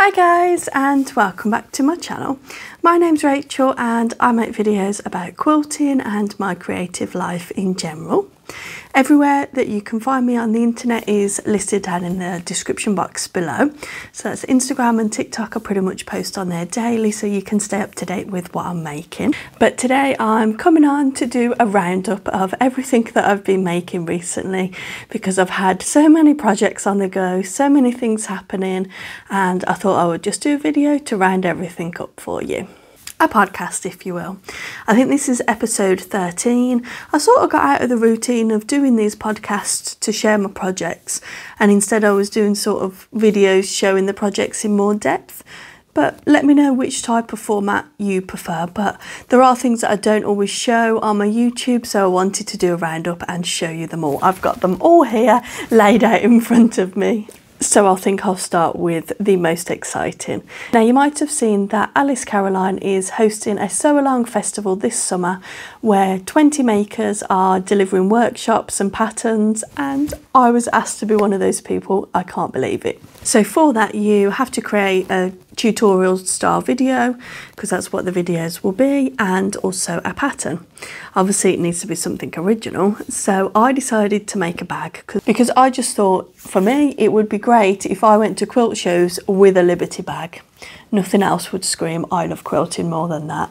Hi guys, and welcome back to my channel. My name's Rachel and I make videos about quilting and my creative life in general. Everywhere that you can find me on the internet is listed down in the description box below. So that's Instagram and TikTok. I pretty much post on there daily so you can stay up to date with what I'm making. But today I'm coming on to do a roundup of everything that I've been making recently, because I've had so many projects on the go, so many things happening, and I thought I would just do a video to round everything up for you. A podcast, if you will. I think this is episode 13. I sort of got out of the routine of doing these podcasts to share my projects, and instead I was doing sort of videos showing the projects in more depth. But let me know which type of format you prefer. But there are things that I don't always show on my YouTube, so I wanted to do a roundup and show you them all. I've got them all here laid out in front of me. So I think I'll start with the most exciting. Now, you might have seen that Alice Caroline is hosting a sew along festival this summer where 20 makers are delivering workshops and patterns, and I was asked to be one of those people. I can't believe it. So for that you have to create a tutorial style video, because that's what the videos will be, and also a pattern. Obviously it needs to be something original, so I decided to make a bag because I just thought for me it would be great if I went to quilt shows with a Liberty bag. Nothing else would scream I love quilting more than that.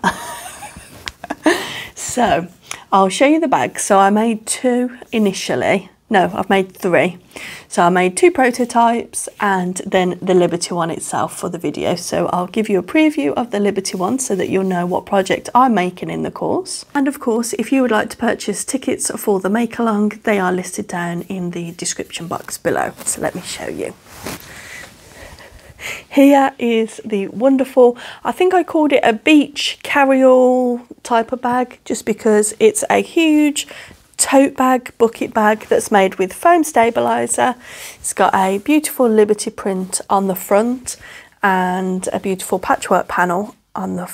So I'll show you the bag. So I made two initially. No, I've made three. So I made two prototypes and then the Liberty one itself for the video. So I'll give you a preview of the Liberty one so that you'll know what project I'm making in the course. And of course, if you would like to purchase tickets for the make along, they are listed down in the description box below. So let me show you. Here is the wonderful, I think I called it a beach carry-all type of bag, just because it's a huge tote bag, bucket bag that's made with foam stabilizer. It's got a beautiful Liberty print on the front and a beautiful patchwork panel on the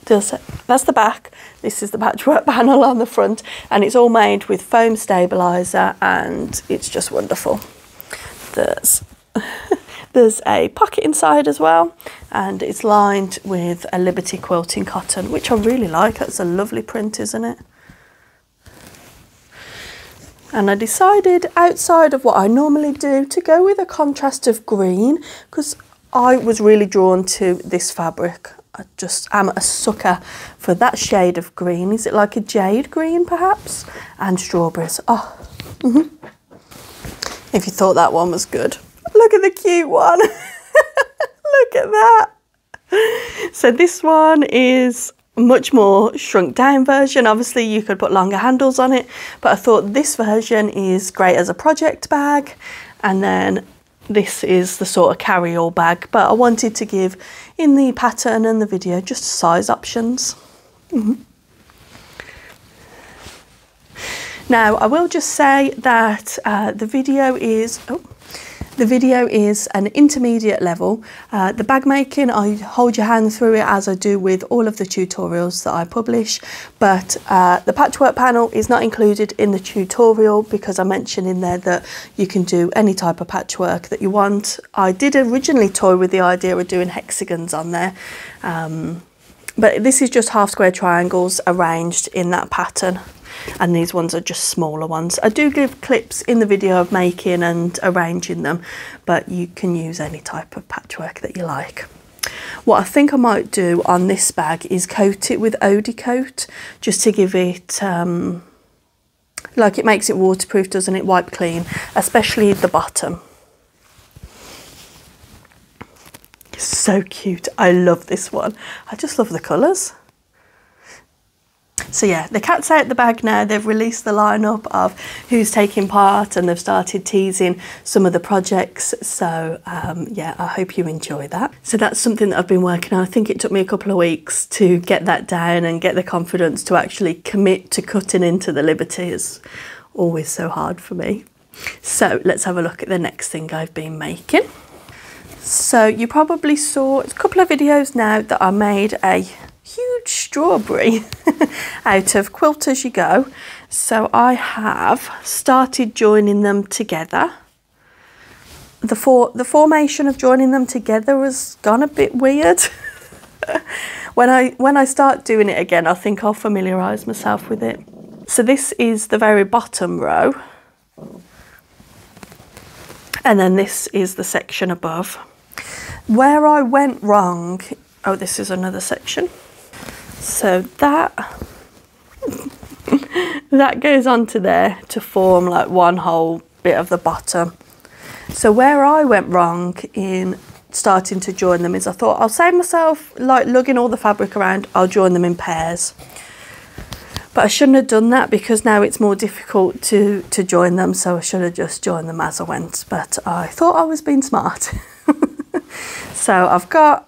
that's the back. This is the patchwork panel on the front, and it's all made with foam stabilizer, and it's just wonderful. There's a pocket inside as well, and it's lined with a Liberty quilting cotton, which I really like. That's a lovely print, isn't it? And I decided, outside of what I normally do, to go with a contrast of green, because I was really drawn to this fabric. I just am a sucker for that shade of green. Is it like a jade green perhaps? And strawberries. Oh, If you thought that one was good. Look at the cute one. Look at that. So this one is much more shrunk down version. Obviously you could put longer handles on it, but I thought this version is great as a project bag, and then this is the sort of carry-all bag, but I wanted to give in the pattern and the video just size options. Now I will just say that the video is an intermediate level. The bag making, I hold your hand through it as I do with all of the tutorials that I publish, but the patchwork panel is not included in the tutorial because I mentioned in there that you can do any type of patchwork that you want. I did originally toy with the idea of doing hexagons on there, but this is just half square triangles arranged in that pattern, and these ones are just smaller ones. I do give clips in the video of making and arranging them, but you can use any type of patchwork that you like. What I think I might do on this bag is coat it with Odie coat, just to give it, like, it makes it waterproof, doesn't it? Wipe clean, especially the bottom. So cute. I love this one. I just love the colours. So yeah, the cat's out the bag now. They've released the lineup of who's taking part, and they've started teasing some of the projects. So yeah, I hope you enjoy that. So that's something that I've been working on. I think it took me a couple of weeks to get that down and get the confidence to actually commit to cutting into the Liberty. It's always so hard for me. So let's have a look at the next thing I've been making. So you probably saw a couple of videos now that I made a huge strawberry out of Quilt As You Go. So I have started joining them together. the formation of joining them together has gone a bit weird. When I start doing it again, I think I'll familiarise myself with it. So this is the very bottom row, and then this is the section above. Where I went wrong, oh, this is another section. So that that goes onto there to form like one whole bit of the bottom. So where I went wrong in starting to join them is I thought I'll save myself like lugging all the fabric around, I'll join them in pairs. But I shouldn't have done that because now it's more difficult to join them, so I should have just joined them as I went. But I thought I was being smart. So I've got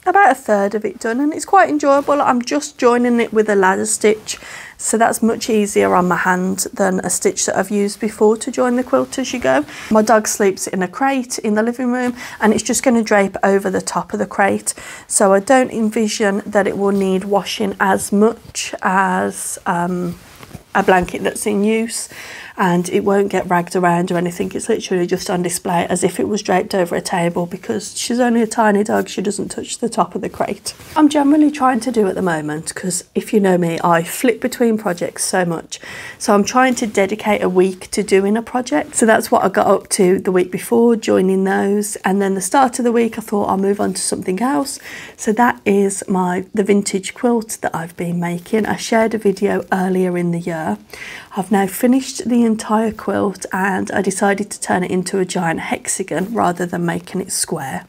about a third of it done and it's quite enjoyable. I'm just joining it with a ladder stitch, so that's much easier on my hand than a stitch that I've used before to join the quilt as you go. My dog sleeps in a crate in the living room and it's just going to drape over the top of the crate, so I don't envision that it will need washing as much as a blanket that's in use, and it won't get ragged around or anything. It's literally just on display as if it was draped over a table because she's only a tiny dog, she doesn't touch the top of the crate. I'm generally trying to do at the moment, because if you know me, I flip between projects so much, so I'm trying to dedicate a week to doing a project. So that's what I got up to the week before, joining those, and then the start of the week I thought I'll move on to something else. So that is the vintage quilt that I've been making. I shared a video earlier in the year. I've now finished the entire quilt and I decided to turn it into a giant hexagon rather than making it square,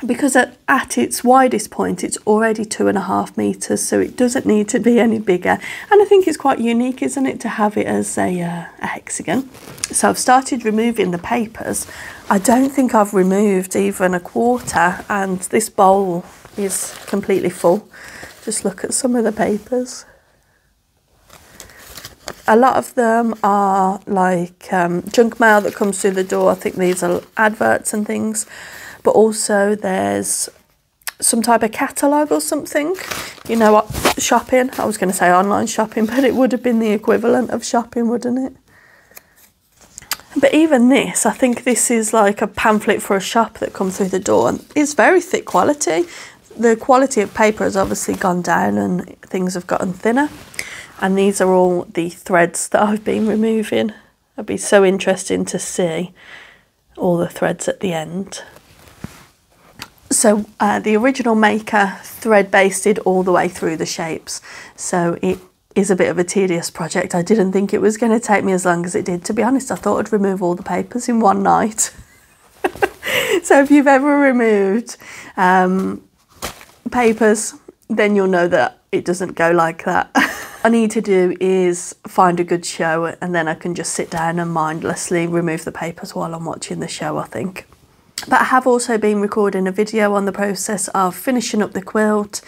because at its widest point it's already 2.5 meters, so it doesn't need to be any bigger, and I think it's quite unique, isn't it, to have it as a hexagon. So I've started removing the papers. I don't think I've removed even a quarter, and this bowl is completely full. Just look at some of the papers. A lot of them are like junk mail that comes through the door. I think these are adverts and things, but also there's some type of catalogue or something. You know what, shopping, I was going to say online shopping, but it would have been the equivalent of shopping, wouldn't it? But even this, I think this is like a pamphlet for a shop that comes through the door, and it's very thick quality. The quality of paper has obviously gone down and things have gotten thinner. And these are all the threads that I've been removing. It'd be so interesting to see all the threads at the end. So the original maker thread basted all the way through the shapes. So it is a bit of a tedious project. I didn't think it was going to take me as long as it did. To be honest, I thought I'd remove all the papers in one night. So if you've ever removed papers, then you'll know that it doesn't go like that. I need to do is find a good show, and then I can just sit down and mindlessly remove the papers while I'm watching the show, I think. But I have also been recording a video on the process of finishing up the quilt,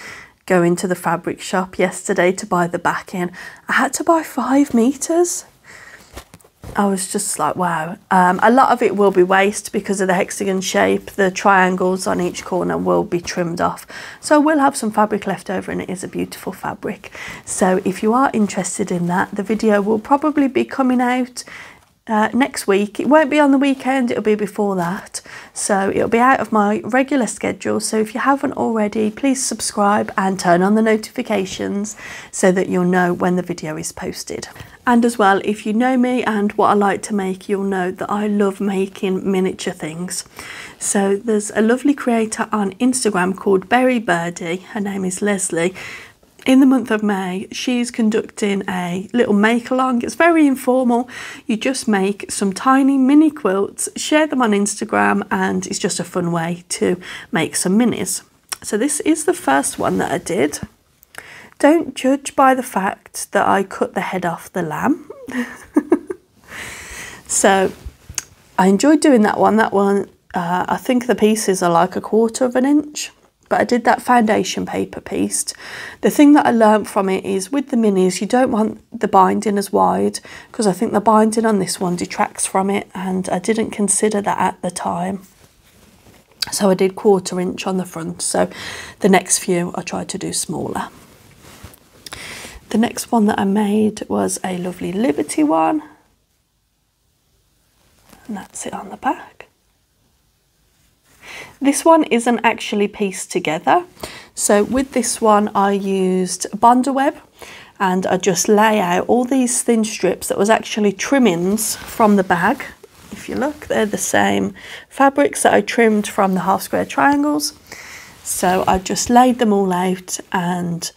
going to the fabric shop yesterday to buy the backing. I had to buy 5 meters. I was just like, wow. A lot of it will be waste because of the hexagon shape. The triangles on each corner will be trimmed off. So I will have some fabric left over, and it is a beautiful fabric. So if you are interested in that, the video will probably be coming out next week. It won't be on the weekend, it'll be before that. So it'll be out of my regular schedule. So if you haven't already, please subscribe and turn on the notifications so that you'll know when the video is posted. And as well, if you know me and what I like to make, you'll know that I love making miniature things. So there's a lovely creator on Instagram called Berry Birdie. Her name is Leslie. In the month of May, she's conducting a little make-along. It's very informal. You just make some tiny mini quilts, share them on Instagram, and it's just a fun way to make some minis. So this is the first one that I did. Don't judge by the fact that I cut the head off the lamb. So I enjoyed doing that one. That one, I think the pieces are like 1/4 inch. But I did that foundation paper piece. The thing that I learned from it is with the minis, you don't want the binding as wide, because I think the binding on this one detracts from it, and I didn't consider that at the time. So I did 1/4 inch on the front. So the next few I tried to do smaller. The next one that I made was a lovely Liberty one. And that's it on the back. This one isn't actually pieced together. So with this one I used Bonder web, and I just lay out all these thin strips that was actually trimmings from the bag. If you look, they're the same fabrics that I trimmed from the half square triangles. So I just laid them all out and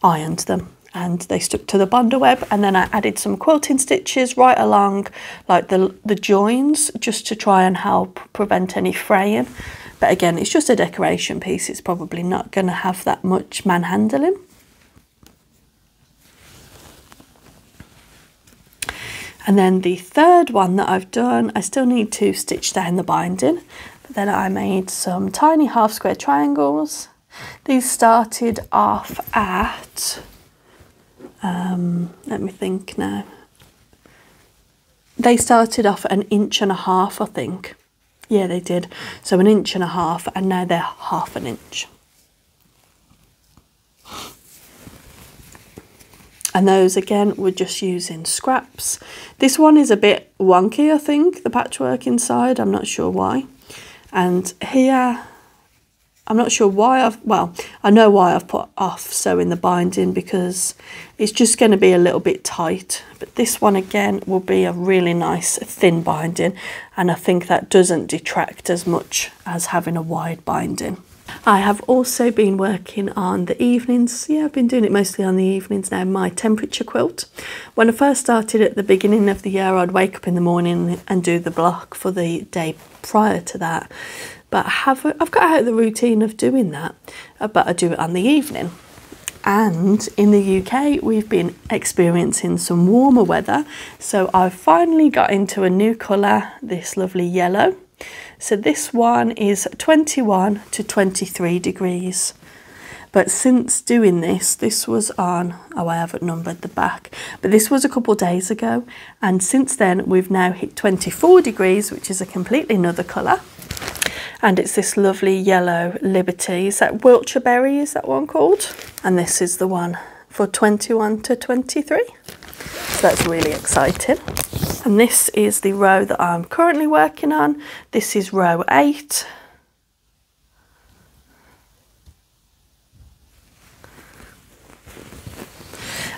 ironed them, and they stuck to the Bonder web, and then I added some quilting stitches right along like the joins, just to try and help prevent any fraying. But again, it's just a decoration piece, it's probably not going to have that much manhandling. And then the third one that I've done, I still need to stitch down the binding, but then I made some tiny half square triangles. These started off at, let me think now. They started off at 1.5 inches, I think. Yeah, they did. So 1.5 inches, and now they're 1/2 inch. And those again, we're just using scraps. This one is a bit wonky, I think, the patchwork inside, I'm not sure why. And here, I'm not sure why I know why I've put off sewing the binding, because it's just going to be a little bit tight. But this one again will be a really nice thin binding, and I think that doesn't detract as much as having a wide binding. I have also been working on the evenings. Yeah, I've been doing it mostly on the evenings now, my temperature quilt. When I first started at the beginning of the year, I'd wake up in the morning and do the block for the day prior to that. But I've got out of the routine of doing that, but I do it on the evening. And in the UK, we've been experiencing some warmer weather. So I've finally got into a new colour, this lovely yellow. So this one is 21 to 23 degrees. But since doing this was on, oh, I haven't numbered the back, but this was a couple of days ago. And since then, we've now hit 24 degrees, which is a completely another colour. And it's this lovely yellow Liberty. Is that Wiltshire Berry, is that one called? And this is the one for 21 to 23. So that's really exciting. And this is the row that I'm currently working on. This is row 8.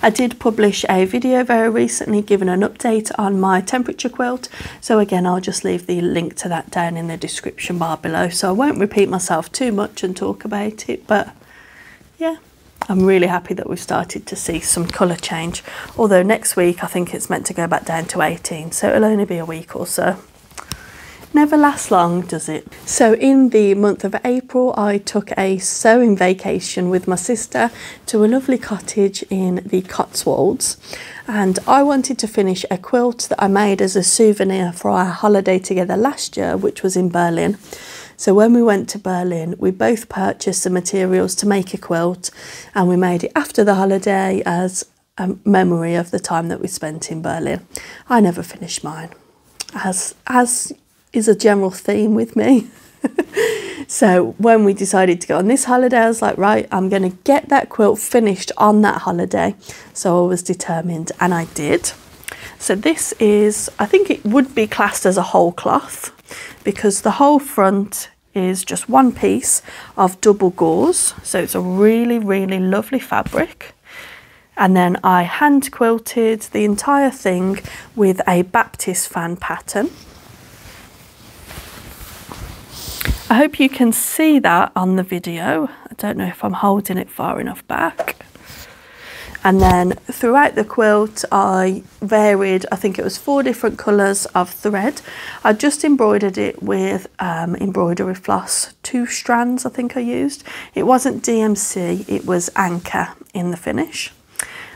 I did publish a video very recently giving an update on my temperature quilt. So again, I'll just leave the link to that down in the description bar below. So I won't repeat myself too much and talk about it, but yeah. I'm really happy that we've started to see some colour change. Although next week I think it's meant to go back down to 18, so it'll only be a week or so. Never lasts long, does it? So in the month of April, I took a sewing vacation with my sister to a lovely cottage in the Cotswolds. And I wanted to finish a quilt that I made as a souvenir for our holiday together last year, which was in Berlin. So when we went to Berlin, we both purchased the materials to make a quilt, and we made it after the holiday as a memory of the time that we spent in Berlin. I never finished mine, as is a general theme with me. So when we decided to go on this holiday, I was like, right, I'm going to get that quilt finished on that holiday. So I was determined, and I did. So this is, I think it would be classed as a whole cloth, because the whole front is just one piece of double gauze. So it's a really, really lovely fabric. And then I hand quilted the entire thing with a Baptist fan pattern. I hope you can see that on the video. I don't know if I'm holding it far enough back. And then throughout the quilt, I varied, I think it was 4 different colours of thread. I just embroidered it with embroidery floss, 2 strands I think I used. It wasn't DMC, it was Anchor in the finish.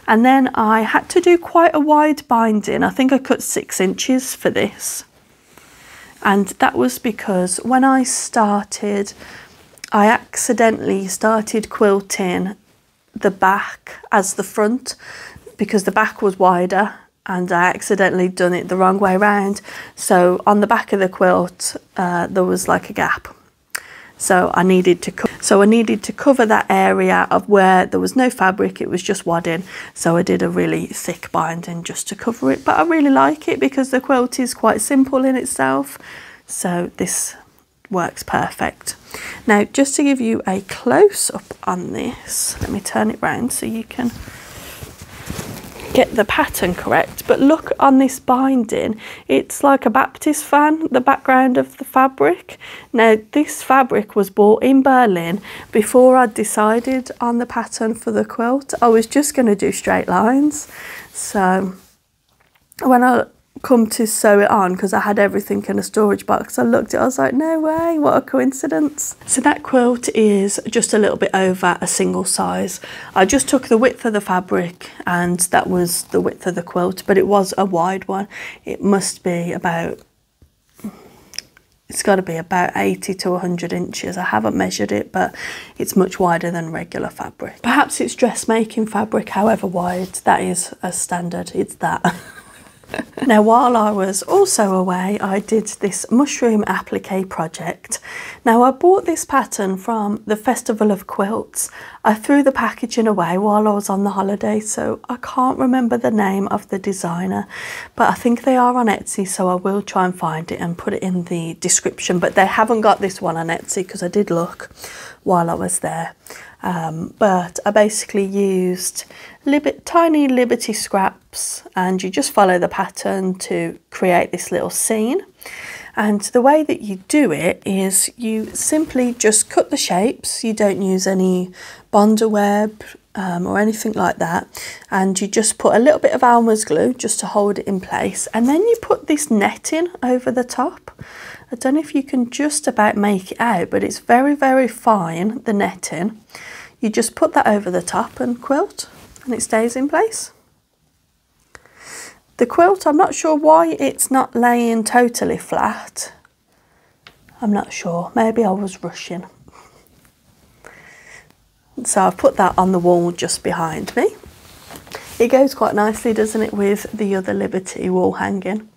And then I had to do quite a wide binding. I think I cut 6 inches for this. And that was because when I started, I accidentally started quilting the back as the front, because the back was wider and I accidentally done it the wrong way around. So on the back of the quilt there was like a gap, so I needed to cover that area of where there was no fabric, it was just wadding. So I did a really thick binding just to cover it, but I really like it because the quilt is quite simple in itself. So this works perfect. Now, just to give you a close-up on this, let me turn it round so you can get the pattern correct. But look on this binding, it's like a Baptist fan, the background of the fabric. Now, this fabric was bought in Berlin before I decided on the pattern for the quilt. I was just going to do straight lines. So when I come to sew it on, because I had everything in a storage box, I looked at it, I was like, no way, what a coincidence. So that quilt is just a little bit over a single size. I just took the width of the fabric and that was the width of the quilt, but it was a wide one. It must be about, it's got to be about 80 to 100 inches. I haven't measured it, but it's much wider than regular fabric. Perhaps it's dressmaking fabric, however wide, that is a standard, it's that. Now, while I was also away, I did this mushroom applique project. Now, I bought this pattern from the Festival of Quilts. I threw the packaging away while I was on the holiday, so I can't remember the name of the designer, but I think they are on Etsy, so I will try and find it and put it in the description. But they haven't got this one on Etsy because I did look while I was there. But I basically used tiny Liberty scraps, and you just follow the pattern to create this little scene. And the way that you do it is you simply just cut the shapes. You don't use any Bonder web or anything like that, and you just put a little bit of Elmer's glue just to hold it in place, and then you put this netting over the top. I don't know if you can just about make it out, but it's very, very fine, the netting. You just put that over the top and quilt, and it stays in place. The quilt, I'm not sure why it's not laying totally flat. I'm not sure, maybe I was rushing. So I've put that on the wall just behind me. It goes quite nicely, doesn't it, with the other Liberty wall hanging.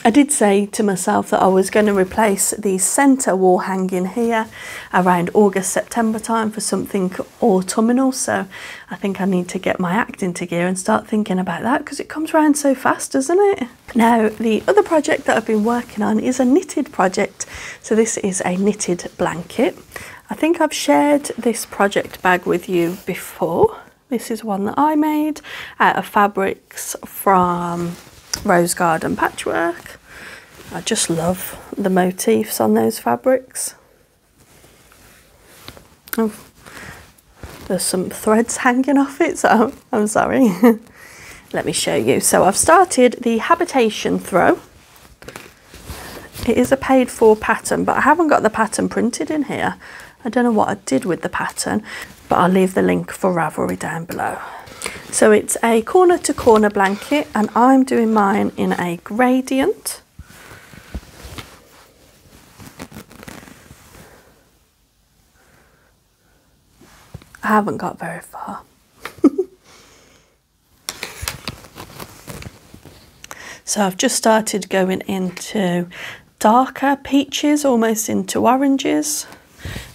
I did say to myself that I was going to replace the centre wall hanging here around August, September time for something autumnal, so I think I need to get my act into gear and start thinking about that, because it comes around so fast, doesn't it? Now, the other project that I've been working on is a knitted project. So this is a knitted blanket. I think I've shared this project bag with you before. This is one that I made out of fabrics from Rose Garden Patchwork. I just love the motifs on those fabrics. Oh, there's some threads hanging off it, so I'm sorry. Let me show you. So I've started the habitation throw. It is a paid for pattern, but I haven't got the pattern printed in here. I don't know what I did with the pattern, but I'll leave the link for Ravelry down below. So it's a corner to corner blanket, and I'm doing mine in a gradient. I haven't got very far. So I've just started going into darker peaches, almost into oranges,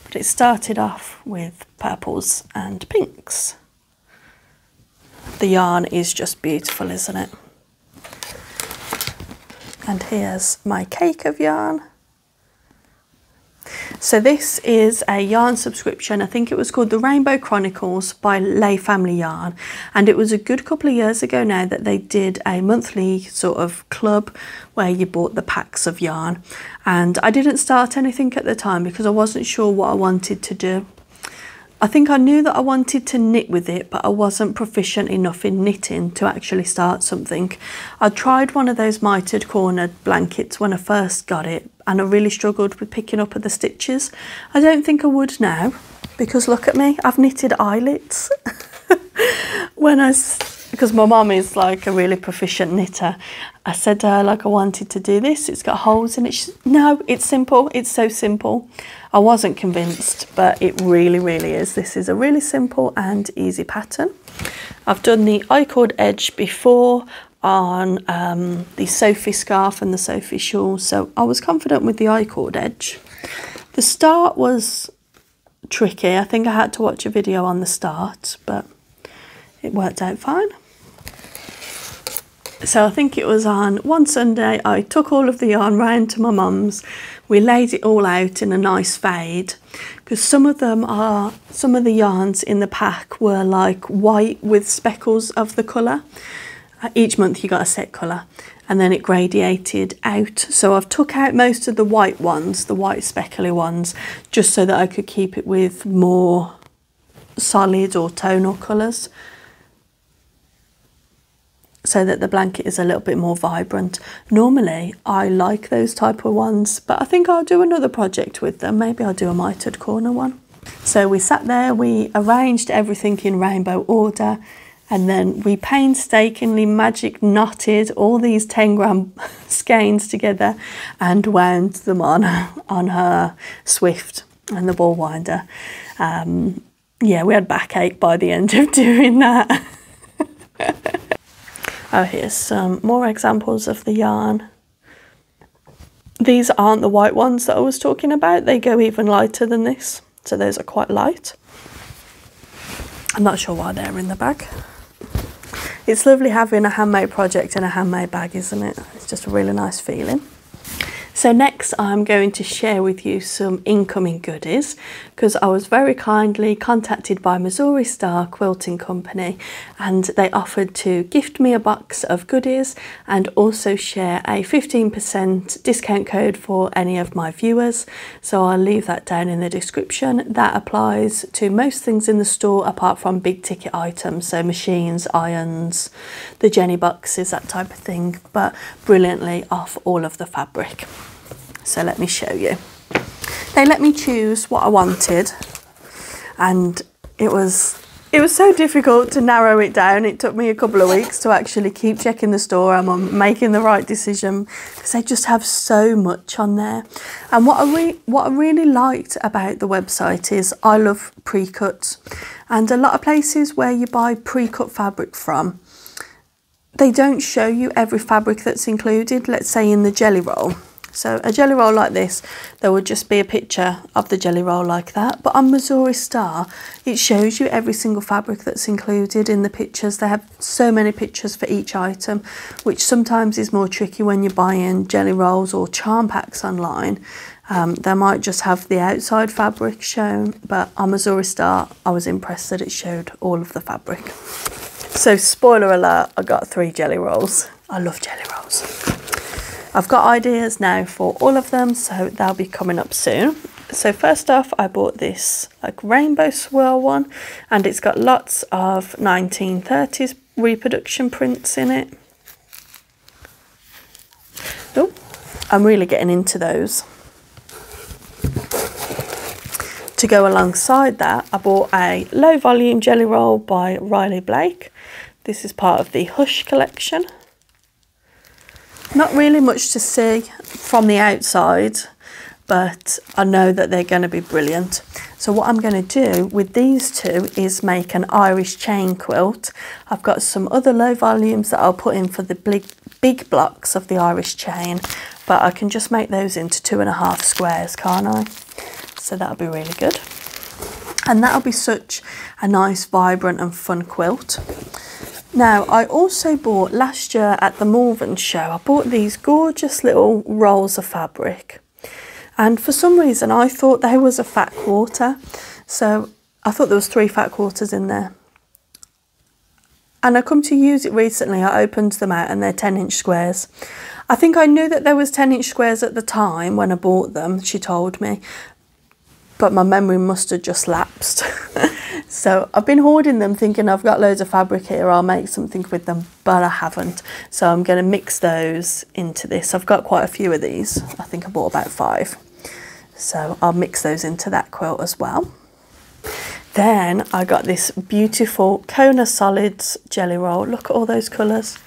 but it started off with purples and pinks. The yarn is just beautiful, isn't it? And here's my cake of yarn. So this is a yarn subscription. I think it was called the Rainbow Chronicles by Lay Family Yarn, and it was a good couple of years ago now that they did a monthly sort of club where you bought the packs of yarn, and I didn't start anything at the time because I wasn't sure what I wanted to do. I think I knew that I wanted to knit with it, but I wasn't proficient enough in knitting to actually start something. I tried one of those mitered corner blankets when I first got it, and I really struggled with picking up at the stitches. I don't think I would now, because look at me, I've knitted eyelets. Because my mum is like a really proficient knitter, I said to her, like, I wanted to do this, it's got holes in it. She said, no, it's simple, it's so simple. I wasn't convinced, but it really, really is. This is a really simple and easy pattern. I've done the I-cord edge before on the Sophie scarf and the Sophie shawl, so I was confident with the I-cord edge. The start was tricky. I think I had to watch a video on the start, but it worked out fine. So I think it was on one Sunday, I took all of the yarn round to my mum's. We laid it all out in a nice fade, because some of the yarns in the pack were like white with speckles of the colour. Each month you got a set colour, and then it gradiated out. So I've took out most of the white ones, the white speckly ones, just so that I could keep it with more solid or tonal colours, so that the blanket is a little bit more vibrant. Normally I like those type of ones, but I think I'll do another project with them. Maybe I'll do a mitered corner one. So we sat there, we arranged everything in rainbow order, and then we painstakingly magic knotted all these 10-gram skeins together and wound them on her Swift and the ball winder. Yeah, we had backache by the end of doing that. Oh, here's some more examples of the yarn. These aren't the white ones that I was talking about. They go even lighter than this. So those are quite light. I'm not sure why they're in the bag. It's lovely having a handmade project in a handmade bag, isn't it? It's just a really nice feeling. So next I'm going to share with you some incoming goodies, because I was very kindly contacted by Missouri Star Quilting Company, and they offered to gift me a box of goodies and also share a 15% discount code for any of my viewers. So I'll leave that down in the description. That applies to most things in the store apart from big ticket items, so machines, irons, the Jenny boxes, that type of thing, but brilliantly off all of the fabric. So let me show you. They let me choose what I wanted, and it was so difficult to narrow it down. It took me a couple of weeks to actually keep checking the store I'm making the right decision, because they just have so much on there. And what I really liked about the website is I love pre-cuts, and a lot of places where you buy pre-cut fabric from, they don't show you every fabric that's included. Let's say in the jelly roll. So a jelly roll like this, there would just be a picture of the jelly roll like that. But on Missouri Star, it shows you every single fabric that's included in the pictures. They have so many pictures for each item, which sometimes is more tricky when you're buying jelly rolls or charm packs online. They might just have the outside fabric shown, but on Missouri Star, I was impressed that it showed all of the fabric. So spoiler alert, I got 3 jelly rolls. I love jelly rolls. I've got ideas now for all of them, so they'll be coming up soon. So first off, I bought this like rainbow swirl one, and it's got lots of 1930s reproduction prints in it. Oh, I'm really getting into those. To go alongside that, I bought a low volume jelly roll by Riley Blake. This is part of the Hush collection. Not really much to see from the outside, but I know that they're going to be brilliant. So what I'm going to do with these two is make an Irish chain quilt. I've got some other low volumes that I'll put in for the big blocks of the Irish chain, but I can just make those into 2.5 squares, can't I? So that'll be really good. And that'll be such a nice, vibrant and fun quilt. Now, I also bought last year at the Malvern show, I bought these gorgeous little rolls of fabric. And for some reason, I thought they was a fat quarter. So I thought there was 3 fat quarters in there. And I come to use it recently, I opened them out and they're 10-inch squares. I think I knew that there was 10-inch squares at the time when I bought them, she told me. But my memory must have just lapsed. So I've been hoarding them thinking I've got loads of fabric here, I'll make something with them, but I haven't. So I'm going to mix those into this. I've got quite a few of these. I think I bought about 5. So I'll mix those into that quilt as well. Then I got this beautiful Kona Solids jelly roll. Look at all those colours.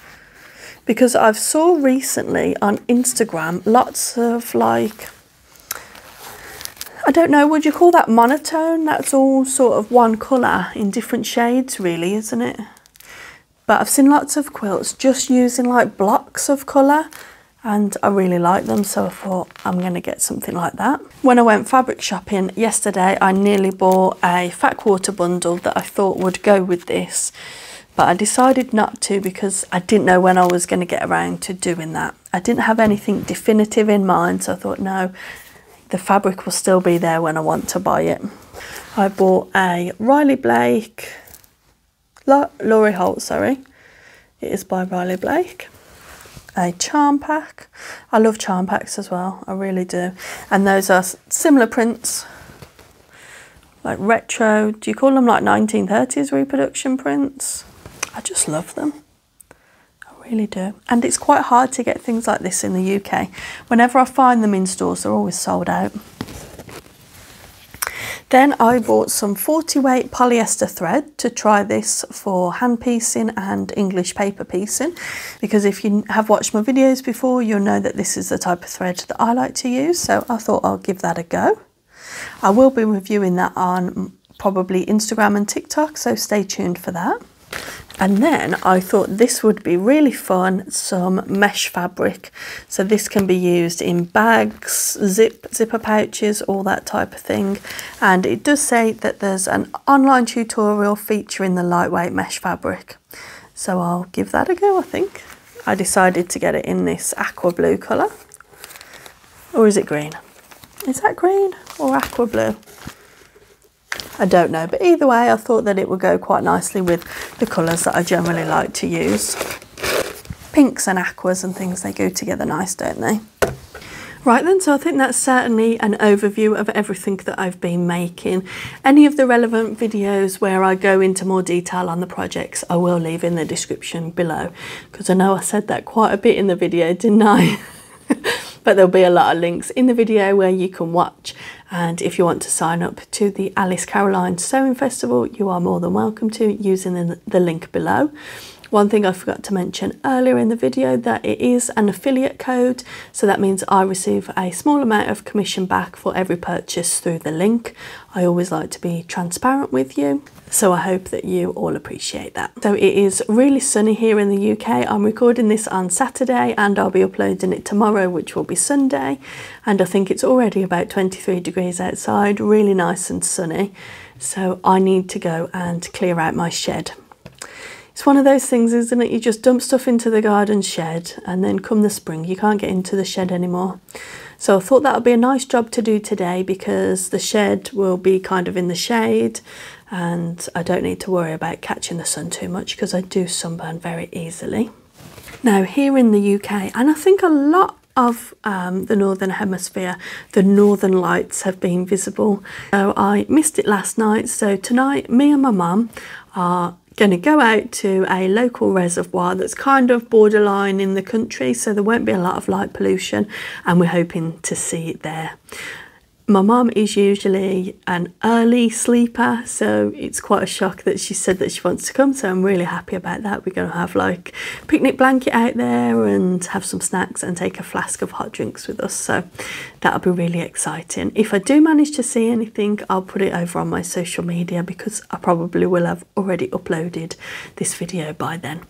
Because I've saw recently on Instagram lots of like, I don't know, would you call that monotone? That's all sort of one colour in different shades really, isn't it? But I've seen lots of quilts just using like blocks of colour, and I really like them, so I thought I'm going to get something like that. When I went fabric shopping yesterday, I nearly bought a fat quarter bundle that I thought would go with this. but I decided not to because I didn't know when I was going to get around to doing that. I didn't have anything definitive in mind, so I thought no, the fabric will still be there when I want to buy it. I bought a Riley Blake, Laurie Holt, sorry, it is by Riley Blake. A charm pack. I love charm packs as well, I really do. And those are similar prints, like retro, do you call them like 1930s reproduction prints? I just love them, I really do. And it's quite hard to get things like this in the UK. Whenever I find them in stores, they're always sold out. Then I bought some 40 weight polyester thread to try this for hand piecing and English paper piecing, because if you have watched my videos before, you'll know that this is the type of thread that I like to use, so I thought I'll give that a go. I will be reviewing that on probably Instagram and TikTok, so stay tuned for that. And then I thought this would be really fun, some mesh fabric. So this can be used in bags, zipper pouches, all that type of thing. And it does say that there's an online tutorial featuring the lightweight mesh fabric. So I'll give that a go, I think. I decided to get it in this aqua blue colour. Or is it green? Is that green or aqua blue? I don't know, but either way I thought that it would go quite nicely with the colours that I generally like to use. Pinks and aquas and things, they go together nice, don't they? Right then, so I think that's certainly an overview of everything that I've been making. Any of the relevant videos where I go into more detail on the projects, I will leave in the description below, because I know I said that quite a bit in the video, didn't I? But there'll be a lot of links in the video where you can watch, and if you want to sign up to the Alice Caroline Sewing Festival, you are more than welcome to using the link below. One thing I forgot to mention earlier in the video, that it is an affiliate code, so that means I receive a small amount of commission back for every purchase through the link. I always like to be transparent with you, so I hope that you all appreciate that. So it is really sunny here in the UK. I'm recording this on Saturday and I'll be uploading it tomorrow, which will be Sunday, and I think it's already about 23 degrees outside, really nice and sunny. So I need to go and clear out my shed. It's one of those things, isn't it? You just dump stuff into the garden shed and then come the spring, you can't get into the shed anymore. So I thought that would be a nice job to do today, because the shed will be kind of in the shade and I don't need to worry about catching the sun too much, because I do sunburn very easily. Now here in the UK, and I think a lot of the Northern Hemisphere, the Northern Lights have been visible. So I missed it last night, so tonight me and my mum are going to go out to a local reservoir that's kind of borderline in the country, so there won't be a lot of light pollution, and we're hoping to see it there. My mum is usually an early sleeper, so it's quite a shock that she said that she wants to come, so I'm really happy about that. We're going to have like a picnic blanket out there and have some snacks and take a flask of hot drinks with us, so that'll be really exciting. If I do manage to see anything, I'll put it over on my social media, because I probably will have already uploaded this video by then.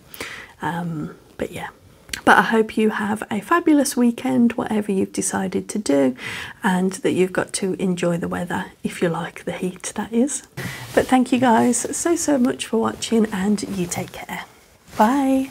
But yeah. But I hope you have a fabulous weekend, whatever you've decided to do, and that you've got to enjoy the weather, if you like the heat, that is. But thank you guys so much for watching, and you take care. Bye.